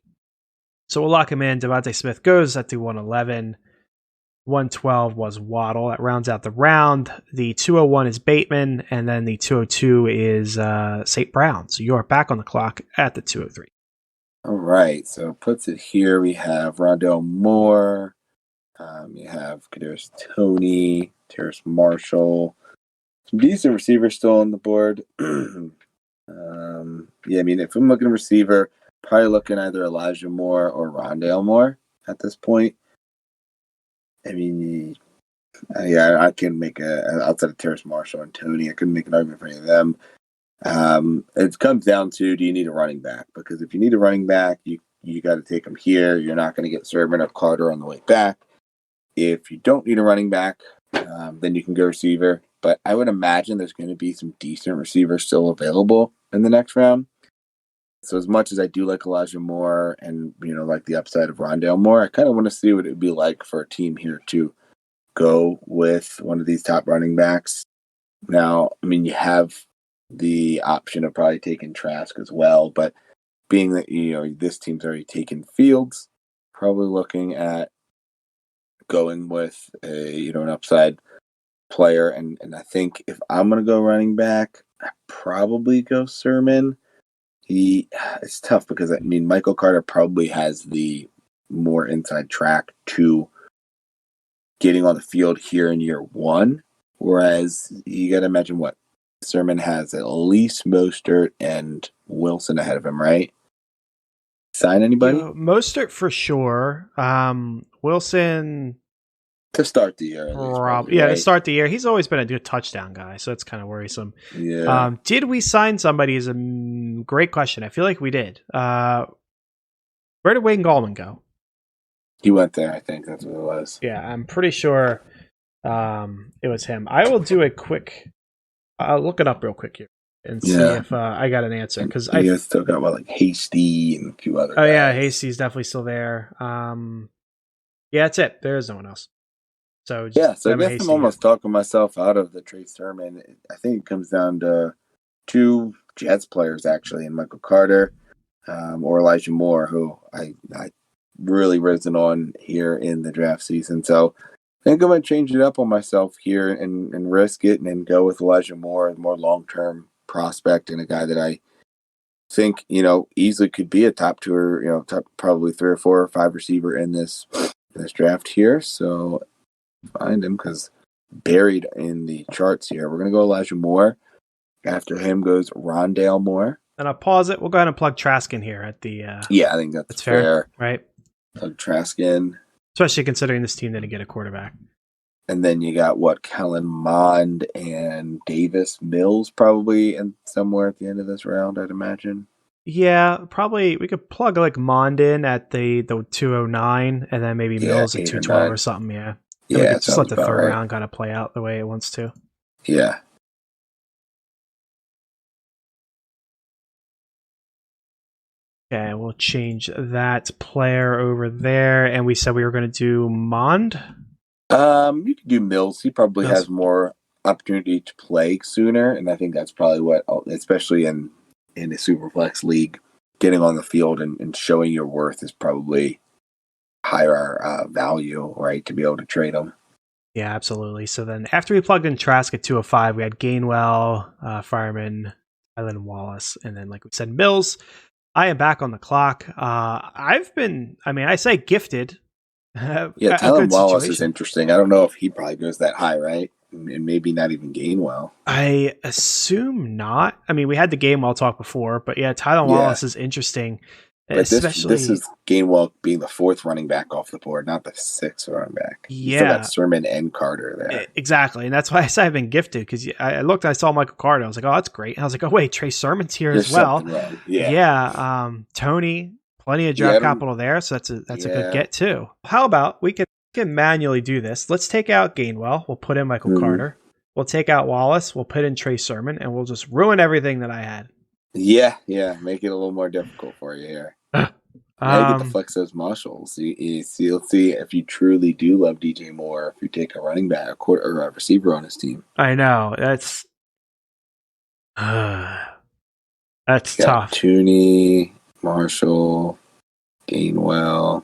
So we'll lock him in. Devonta Smith goes at the 111. 112 was Waddle. That rounds out the round. The 201 is Bateman, and then the 202 is St. Brown. So you're back on the clock at the 203. All right. So puts it here. We have Rondelle Moore. You have Kadarius Toney, Terrence Marshall. Some decent receivers still on the board. If I'm looking at receiver, probably looking either Elijah Moore or Rondelle Moore at this point. I mean, yeah, I can make outside of Terrence Marshall and Tony, I couldn't make an argument for any of them. It comes down to, do you need a running back? Because if you need a running back, you got to take him here. You're not going to get Sermon or Carter on the way back. If you don't need a running back, then you can go receiver. But I would imagine there's going to be some decent receivers still available in the next round. So as much as I do like Elijah Moore and, like the upside of Rondelle Moore, I kind of want to see what it would be like for a team here to go with one of these top running backs. Now, I mean, you have the option of probably taking Trask as well, but being that, this team's already taken Fields, probably looking at going with an upside player. And I think if I'm going to go running back, I probably go Sermon. It's tough because, I mean, Michael Carter probably has the more inside track to getting on the field here in year one, whereas you got to imagine what Sermon has at least Mostert and Wilson ahead of him, right? Sign anybody? Mostert for sure. Wilson to start the year. Probably, right? To start the year. He's always been a good touchdown guy, so that's kind of worrisome. Yeah. Did we sign somebody? Is a great question. I feel like we did. Where did Wayne Gallman go? He went there, I think. That's what it was. Yeah, I'm pretty sure it was him. I will do a quick... I'll look it up real quick here and see if I got an answer. Because I still got, Hasty and a few other guys. Yeah, Hasty's definitely still there. Yeah, that's it. There is no one else. So I guess I'm almost talking myself out of the Trey Sermon. I think it comes down to two Jets players, actually, and Michael Carter or Elijah Moore, who I really risen on here in the draft season. So I think I'm going to change it up on myself here and risk it and go with Elijah Moore, a more long-term prospect and a guy that I think, easily could be a top two or, top probably 3 or 4 or 5 receiver in this draft here. So find him because buried in the charts here. We're going to go Elijah Moore. After him goes Rondelle Moore. And I'll pause it. We'll go ahead and plug Trask in here at the... yeah, I think that's fair. Right? Plug Trask in. Especially considering this team didn't get a quarterback. And then you got, Kellen Mond and Davis Mills probably in somewhere at the end of this round, I'd imagine. Yeah, probably we could plug Mond in at the 209 and then maybe Mills at 212 or something, yeah. And we could just let the third round kind of play out the way it wants to. Yeah. Okay, we'll change that player over there. And we said we were going to do Mond? You could do Mills. He probably has more opportunity to play sooner. And I think that's probably what, especially in a Superflex league, getting on the field and showing your worth is probably higher value, right, to be able to trade them. Yeah, absolutely. So then after we plugged in Trask at 205, we had Gainwell, Fireman, Tylan Wallace, and then, like we said, Mills. I am back on the clock. I say gifted. Tylan Wallace is interesting. I don't know if he probably goes that high, right? And maybe not even Gainwell. I assume not. I mean, we had the Gainwell talk before, but Tylan Wallace is interesting. But especially this is Gainwell being the 4th running back off the board, not the 6th running back. Yeah. You still got Sermon and Carter there. Exactly. And that's why I say I've been gifted, because I looked, I saw Michael Carter. I was like, oh, that's great. And I was like, oh, wait, Trey Sermon's here as well. Yeah. Tony, plenty of draft capital there. So that's a good get too. How about we can manually do this? Let's take out Gainwell. We'll put in Michael Carter. We'll take out Wallace. We'll put in Trey Sermon, and we'll just ruin everything that I had. Yeah. Make it a little more difficult for you here. Now you get to flex those muscles. You'll see if you truly do love DJ Moore, if you take a running back or a receiver on his team. I know. That's tough. Tooney, Marshall, Gainwell.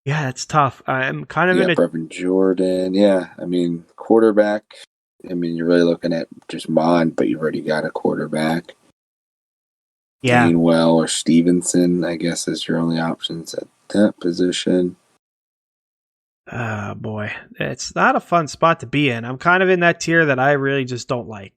Yeah, it's tough. I'm kind of in Brevin Jordan. Yeah, I mean, quarterback. I mean, you're really looking at just Mond, but you've already got a quarterback. Yeah. Gainwell or Stevenson, I guess, is your only options at that position. Oh, boy. It's not a fun spot to be in. I'm kind of in that tier that I really just don't like.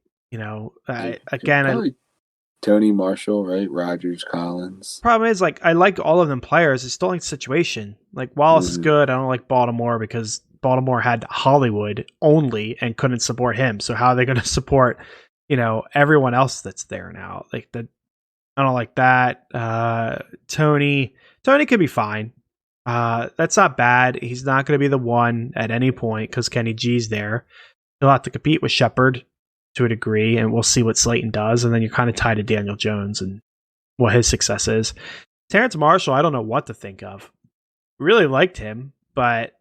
Tony Marshall, right? Rogers, Collins. Problem is, like, I like all of them players. It's still like the situation. Like, Wallace is good. I don't like Baltimore because Baltimore had Hollywood only and couldn't support him. So how are they going to support, everyone else that's there now? Like, I don't like that. Tony could be fine. That's not bad. He's not going to be the one at any point because Kenny G's there. He'll have to compete with Shepard to a degree, and we'll see what Slayton does. And then you're kind of tied to Daniel Jones and what his success is. Terrence Marshall, I don't know what to think of. Really liked him, but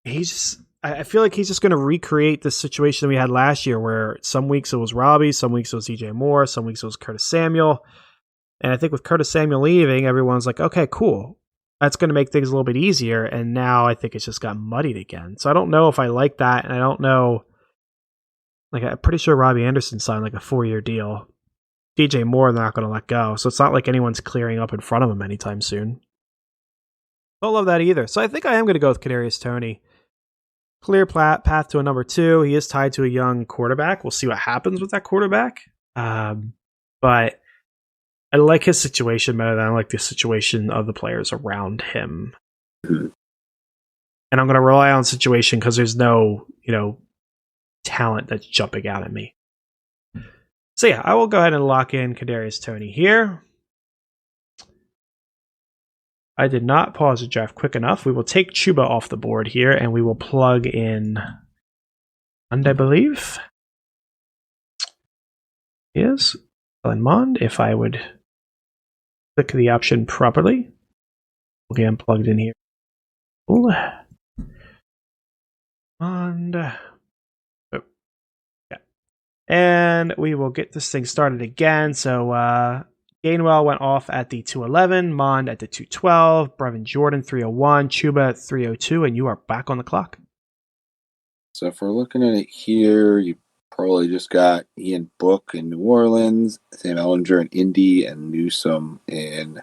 I feel like he's just going to recreate the situation we had last year where some weeks it was Robbie, some weeks it was DJ Moore, some weeks it was Curtis Samuel. And I think with Curtis Samuel leaving, everyone's like, okay, cool. That's going to make things a little bit easier. And now I think it's just got muddied again. So I don't know if I like that. And I don't know. Like, I'm pretty sure Robbie Anderson signed like a 4-year deal. DJ Moore, they're not going to let go. So it's not like anyone's clearing up in front of him anytime soon. Don't love that either. So I think I am going to go with Kadarius Toney. Clear path to a number 2. He is tied to a young quarterback. We'll see what happens with that quarterback. But I like his situation better than I like the situation of the players around him. And I'm going to rely on situation because there's no, talent that's jumping out at me. So yeah, I will go ahead and lock in Kadarius Toney here. I did not pause the draft quick enough. We will take Chuba off the board here, and we will plug in Mond, I believe. Yes, Mond, if I would click the option properly. We'll get him plugged in here. Ooh. Mond. Oh. Yeah. And we will get this thing started again. So, Gainwell went off at the 211, Mond at the 212, Brevin Jordan 301, Chuba at 302, and you are back on the clock. So if we're looking at it here, you probably just got Ian Book in New Orleans, Sam Ehlinger in Indy, and Newsome in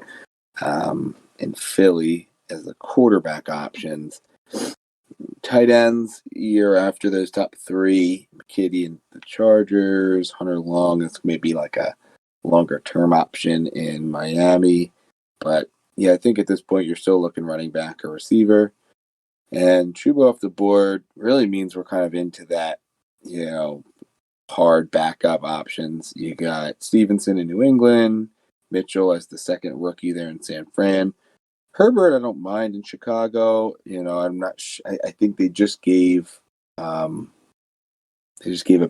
Philly as the quarterback options. Tight ends, year after those top 3, McKitty and the Chargers, Hunter Long is maybe like a longer-term option in Miami. But, yeah, I think at this point you're still looking running back or receiver. And Chuba off the board really means we're kind of into that, hard backup options. You got Stevenson in New England, Mitchell as the second rookie there in San Fran. Herbert, I don't mind in Chicago. I'm not. I think they just gave a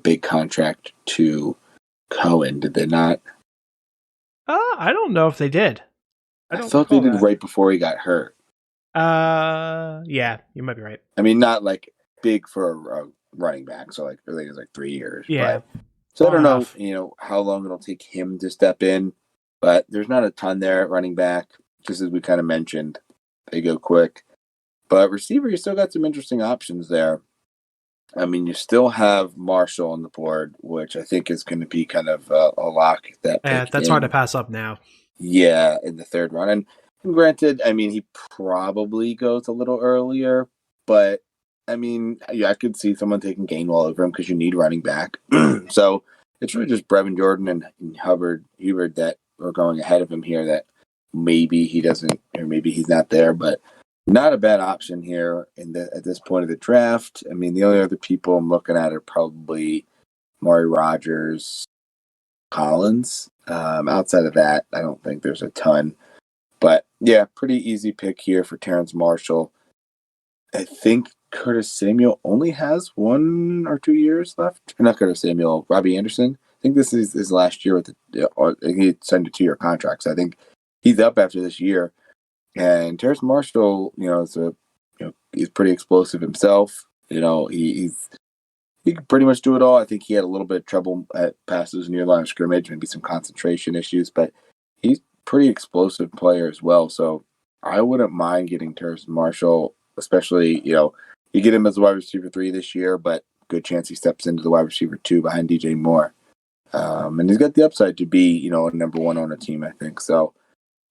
big contract to Cohen. Did they not? I don't know if they did. I thought they did right before he got hurt. Yeah, you might be right. I mean, not like big for a running back. So like, I think it's like 3 years. Yeah. So I don't know, how long it'll take him to step in, but there's not a ton there at running back. Just as we kind of mentioned, they go quick. But receiver, you still got some interesting options there. I mean, you still have Marshall on the board, which I think is going to be kind of a lock. That's hard to pass up now. Yeah, in the 3rd round. And granted, I mean, he probably goes a little earlier, but I mean, I could see someone taking Gainwell over him because you need running back. So it's really just Brevin Jordan and Hubert that are going ahead of him here that maybe he doesn't, or maybe he's not there, but not a bad option here at this point of the draft. I mean, the only other people I'm looking at are probably Amari Rogers, Collins. Outside of that, I don't think there's a ton. But, yeah, pretty easy pick here for Terrence Marshall. I think Curtis Samuel only has 1 or 2 years left. Not Curtis Samuel, Robbie Anderson. I think this is his last year with he signed a 2-year contract. So I think he's up after this year. And Terrence Marshall, he's pretty explosive himself. He can pretty much do it all. I think he had a little bit of trouble at passes near line of scrimmage, maybe some concentration issues, but he's pretty explosive player as well. So I wouldn't mind getting Terrence Marshall, especially, you get him as a wide receiver 3 this year, but good chance he steps into the wide receiver 2 behind DJ Moore. And he's got the upside to be, a number 1 on a team, I think. So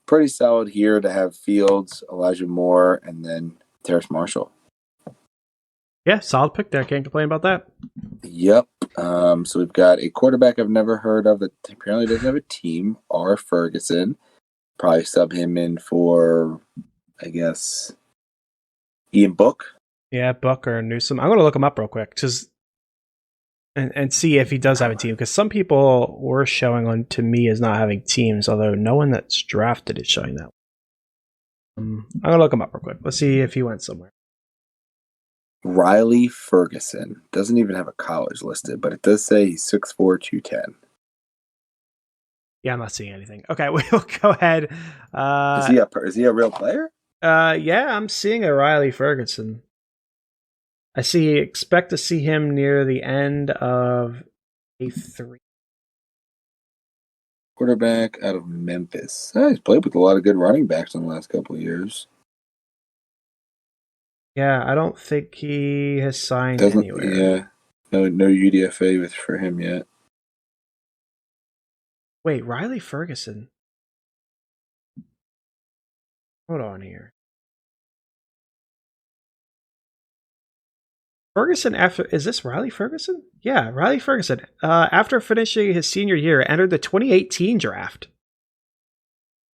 pretty solid here to have Fields, Elijah Moore, and then Terrence Marshall. Yeah, solid pick there. Can't complain about that. Yep. So we've got a quarterback I've never heard of that apparently doesn't have a team, R. Ferguson. Probably sub him in for, I guess, Ian Book. Yeah, Buck or Newsom. I'm going to look him up real quick and see if he does have a team, because some people were showing on to me as not having teams, although no one that's drafted is showing that. I'm going to look him up real quick. Let's see if he went somewhere. Riley Ferguson. Doesn't even have a college listed, but it does say he's 6'4", 210. Yeah, I'm not seeing anything. Okay, we'll go ahead. Is he a real player? Yeah, I'm seeing a Riley Ferguson. Expect to see him near the end of A3. Quarterback out of Memphis. He's played with a lot of good running backs in the last couple of years. Yeah, I don't think he has signed anywhere. Yeah, no UDFA for him yet. Wait, Riley Ferguson. Hold on here. Ferguson is this Riley Ferguson? Yeah, Riley Ferguson. After finishing his senior year, entered the 2018 draft.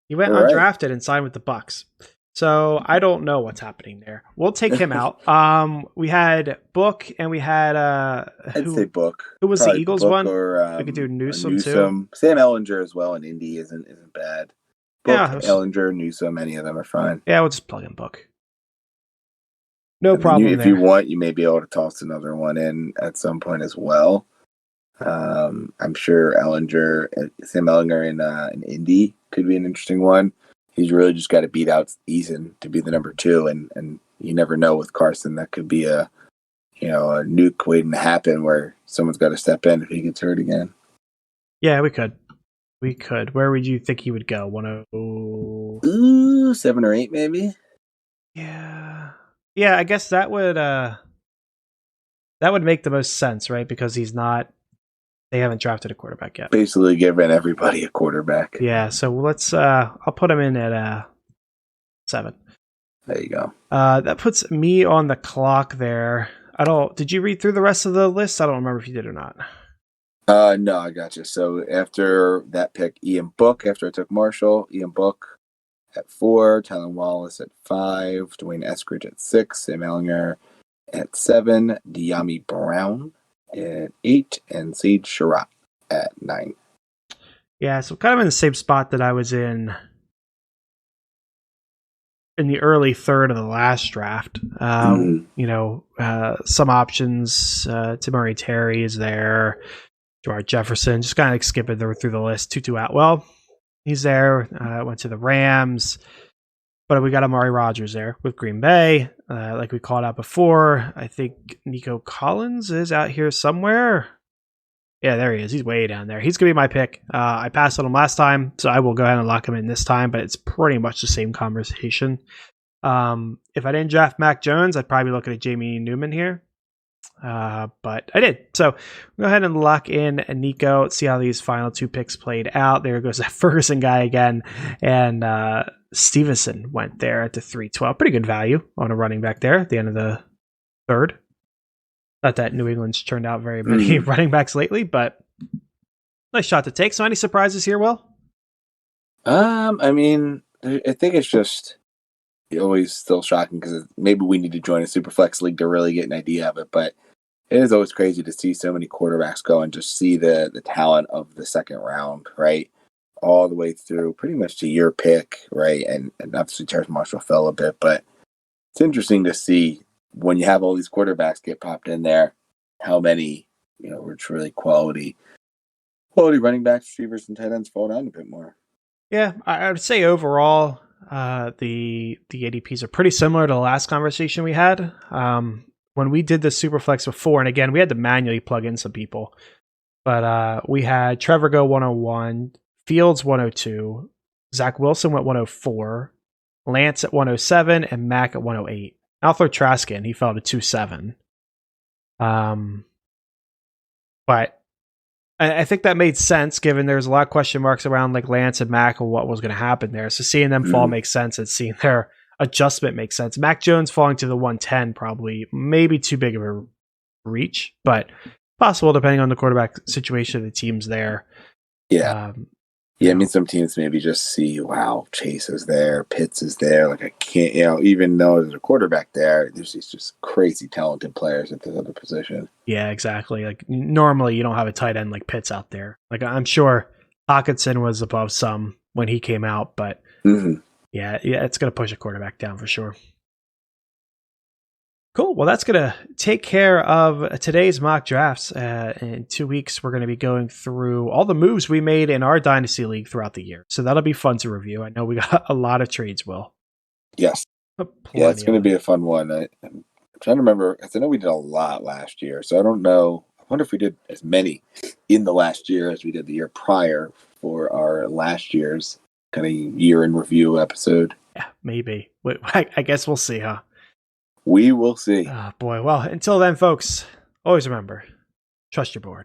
He went undrafted and signed with the Bucks. So I don't know what's happening there. We'll take him out. We had Book and we had I'd say Book. Who was Probably the Eagles Book one? Or, we could do Newsom too. Sam Ellinger as well in Indy isn't bad. Book, yeah, Ellinger, Newsom, any of them are fine. Yeah, we'll just plug in Book. No problem. If you want, you may be able to toss another one in at some point as well. I'm sure Sam Ellinger in Indy could be an interesting one. He's really just got to beat out Eason to be the number 2, and you never know with Carson, that could be a nuke waiting to happen where someone's got to step in if he gets hurt again. Yeah, we could. Where would you think he would go? 1-0? Ooh, 7 or 8 maybe. Yeah, I guess that would make the most sense, right? Because they haven't drafted a quarterback yet. Basically giving everybody a quarterback. Yeah, so let's I'll put him in at 7. There you go. That puts me on the clock there. Did you read through the rest of the list? I don't remember if you did or not. No, I got you. So after that pick, Ian Book, after I took Marshall, Ian Book at 4, Tylan Wallace at 5, Dwayne Eskridge at 6, Sam Ellinger at 7, De'Ami Brown at 8, and Sage Surratt at 9. Yeah, so kind of in the same spot that I was in the early third of the last draft. Some options. Tamari Terry is there. Gerard Jefferson, just kind of skipping through the list. Tutu Atwell, he's there. Went to the Rams. But we got Amari Rogers there with Green Bay. Like we called out before, I think Nico Collins is out here somewhere. Yeah, there he is. He's way down there. He's going to be my pick. I passed on him last time, so I will go ahead and lock him in this time, but it's pretty much the same conversation. If I didn't draft Mac Jones, I'd probably be looking at Jamie Newman here. But I did. So we'll go ahead and lock in Nico. Let's see how these final 2 picks played out. There goes that Ferguson guy again. And Stevenson went there at the 312. Pretty good value on a running back there at the end of the third. Not that New England's turned out very many running backs lately, but nice shot to take. So any surprises here, Will? I mean, I think it's just always still shocking because maybe we need to join a Superflex league to really get an idea of it, but it is always crazy to see so many quarterbacks go and just see the talent of the second round, right? All the way through pretty much to your pick, right? And obviously Terrence Marshall fell a bit, but it's interesting to see when you have all these quarterbacks get popped in there, how many, were truly quality running backs, receivers, and tight ends fall down a bit more. Yeah, I would say overall, the ADPs are pretty similar to the last conversation we had. When we did the Superflex before, and again, we had to manually plug in some people, but we had Trevor go 101, Fields 102, Zach Wilson went 104, Lance at 107, and Mac at 108. I'll throw Trask in. He fell to 2.7. But I think that made sense given there's a lot of question marks around like Lance and Mac and what was going to happen there. So seeing them fall makes sense, and seeing their adjustment makes sense. Mac Jones falling to the 110 probably maybe too big of a reach, but possible depending on the quarterback situation of the teams there. Yeah. I mean, some teams maybe just see, wow, Chase is there, Pitts is there. Like, I can't, even though there's a quarterback there, there's these just crazy talented players at the other position. Yeah, exactly. Like, normally you don't have a tight end like Pitts out there. Like, I'm sure Hawkinson was above some when he came out, but yeah, it's going to push a quarterback down for sure. Cool. Well, that's going to take care of today's mock drafts. In 2 weeks, we're going to be going through all the moves we made in our Dynasty League throughout the year. So that'll be fun to review. I know we got a lot of trades, Will. Yes. Yeah, it's going to be a fun one. I'm trying to remember, because I know we did a lot last year. So I don't know. I wonder if we did as many in the last year as we did the year prior for our last year's kind of year in review episode. Yeah, maybe. I guess we'll see, huh? We will see. Oh, boy. Well, until then, folks, always remember, trust your board.